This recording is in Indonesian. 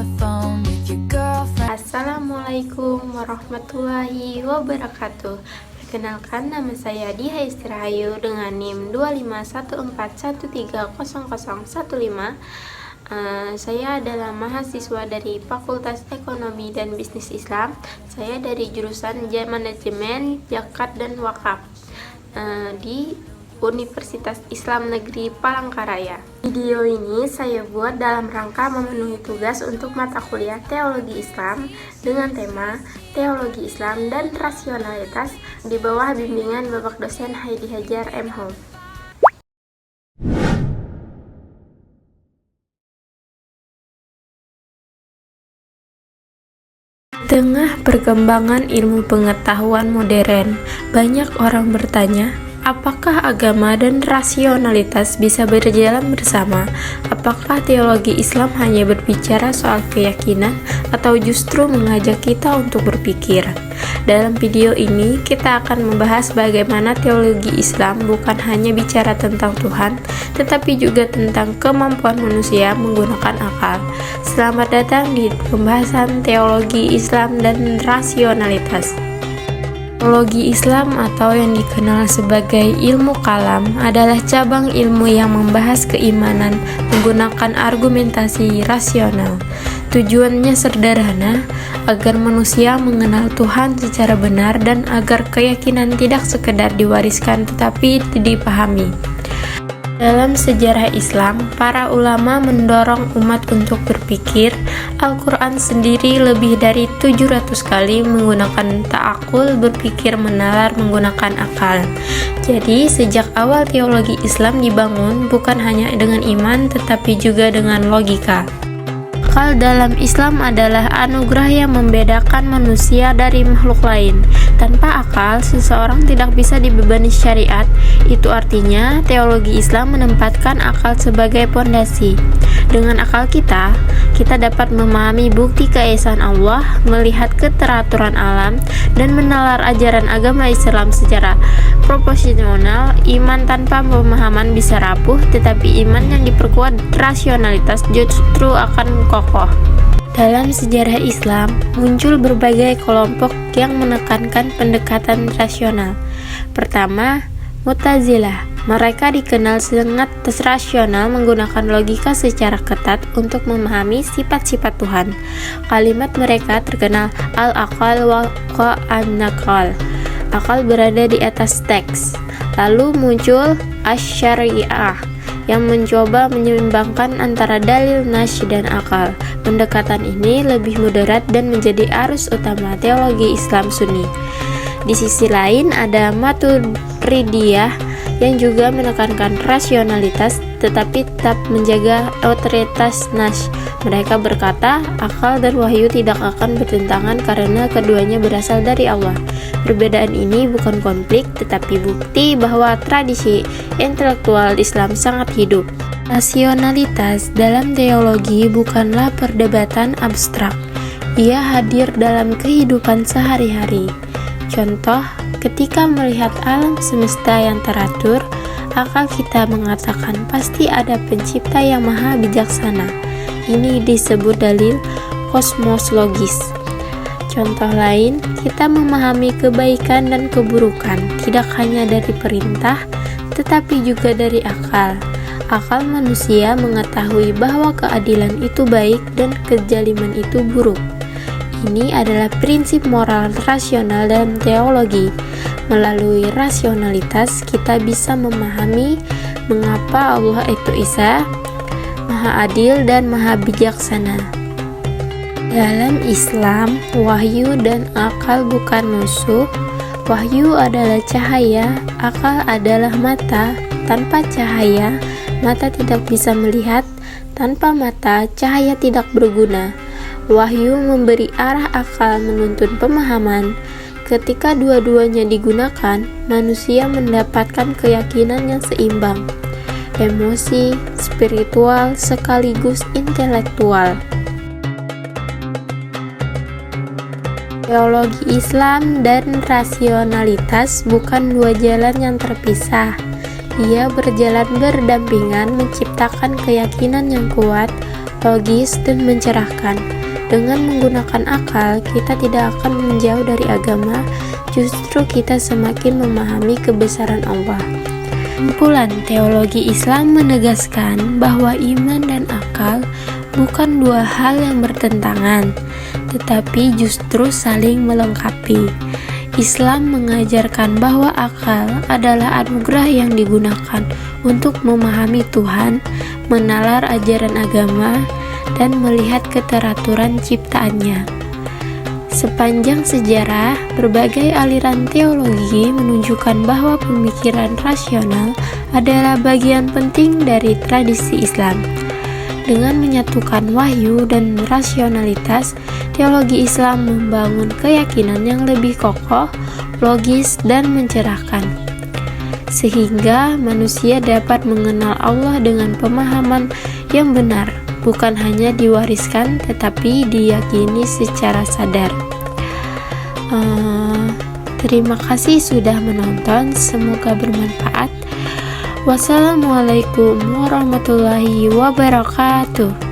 the phone with your girlfriend. Assalamualaikum warahmatullahi wabarakatuh. Perkenalkan, nama saya Diha Istirahayu dengan NIM 25141300015. Saya adalah mahasiswa dari Fakultas Ekonomi dan Bisnis Islam. Saya dari jurusan Manajemen, Zakat dan Wakaf di Universitas Islam Negeri Palangkaraya. Video ini saya buat dalam rangka memenuhi tugas untuk mata kuliah Teologi Islam dengan tema Teologi Islam dan Rasionalitas di bawah bimbingan Bapak dosen Heidi Hajar M. Hum. Tengah perkembangan ilmu pengetahuan modern, banyak orang bertanya, apakah agama dan rasionalitas bisa berjalan bersama? Apakah teologi Islam hanya berbicara soal keyakinan atau justru mengajak kita untuk berpikir? Dalam video ini, kita akan membahas bagaimana teologi Islam bukan hanya bicara tentang Tuhan, tetapi juga tentang kemampuan manusia menggunakan akal. Selamat datang di pembahasan teologi Islam dan rasionalitas. Teologi Islam atau yang dikenal sebagai ilmu kalam adalah cabang ilmu yang membahas keimanan menggunakan argumentasi rasional. Tujuannya sederhana, agar manusia mengenal Tuhan secara benar dan agar keyakinan tidak sekedar diwariskan tetapi dipahami. Dalam sejarah Islam, para ulama mendorong umat untuk berpikir. Al-Quran sendiri lebih dari 700 kali menggunakan ta'akul, berpikir menalar menggunakan akal. Jadi, sejak awal teologi Islam dibangun bukan hanya dengan iman tetapi juga dengan logika. Akal dalam Islam adalah anugerah yang membedakan manusia dari makhluk lain. Tanpa akal, seseorang tidak bisa dibebani syariat. Itu artinya, teologi Islam menempatkan akal sebagai pondasi. Dengan akal kita dapat memahami bukti keesaan Allah, melihat keteraturan alam, dan menalar ajaran agama Islam secara proporsional. Iman tanpa pemahaman bisa rapuh, tetapi iman yang diperkuat rasionalitas justru akan kokoh. Dalam sejarah Islam, muncul berbagai kelompok yang menekankan pendekatan rasional. Pertama, Mu'tazilah. Mereka dikenal sangat rasional, menggunakan logika secara ketat untuk memahami sifat-sifat Tuhan. Kalimat mereka terkenal al-aqal wa an-naqal. Akal berada di atas teks. Lalu muncul asy-syariah yang mencoba menyeimbangkan antara dalil, nas, dan akal. Pendekatan ini lebih moderat dan menjadi arus utama teologi Islam Sunni. Di sisi lain ada Maturidiyah yang juga menekankan rasionalitas tetapi tetap menjaga otoritas nas. Mereka berkata, akal dan wahyu tidak akan bertentangan karena keduanya berasal dari Allah. Perbedaan ini bukan konflik tetapi bukti bahwa tradisi intelektual Islam sangat hidup. Rasionalitas dalam teologi bukanlah perdebatan abstrak. Ia hadir dalam kehidupan sehari-hari. Contoh, ketika melihat alam semesta yang teratur, akal kita mengatakan pasti ada pencipta yang maha bijaksana. Ini disebut dalil kosmologis. Contoh lain, kita memahami kebaikan dan keburukan tidak hanya dari perintah, tetapi juga dari akal. Akal manusia mengetahui bahwa keadilan itu baik dan kezaliman itu buruk. Ini adalah prinsip moral rasional dalam teologi. Melalui rasionalitas, kita bisa memahami mengapa Allah itu Esa, Maha Adil dan Maha Bijaksana. Dalam Islam, wahyu dan akal bukan musuh. Wahyu adalah cahaya, akal adalah mata. Tanpa cahaya, mata tidak bisa melihat. Tanpa mata, cahaya tidak berguna. Wahyu memberi arah, akal menuntun pemahaman. Ketika dua-duanya digunakan, manusia mendapatkan keyakinan yang seimbang, emosi, spiritual, sekaligus intelektual. Teologi Islam dan rasionalitas bukan dua jalan yang terpisah. Ia berjalan berdampingan, menciptakan keyakinan yang kuat, logis, dan mencerahkan. Dengan menggunakan akal, kita tidak akan menjauh dari agama, justru kita semakin memahami kebesaran Allah. Kumpulan teologi Islam menegaskan bahwa iman dan akal bukan dua hal yang bertentangan, tetapi justru saling melengkapi. Islam mengajarkan bahwa akal adalah anugerah yang digunakan untuk memahami Tuhan, menalar ajaran agama, dan melihat keteraturan ciptaannya. Sepanjang sejarah, berbagai aliran teologi menunjukkan bahwa pemikiran rasional adalah bagian penting dari tradisi Islam. Dengan menyatukan wahyu dan rasionalitas, teologi Islam membangun keyakinan yang lebih kokoh, logis, dan mencerahkan, sehingga manusia dapat mengenal Allah dengan pemahaman yang benar, bukan hanya diwariskan tetapi diyakini secara sadar. Terima kasih sudah menonton, semoga bermanfaat. Wassalamualaikum warahmatullahi wabarakatuh.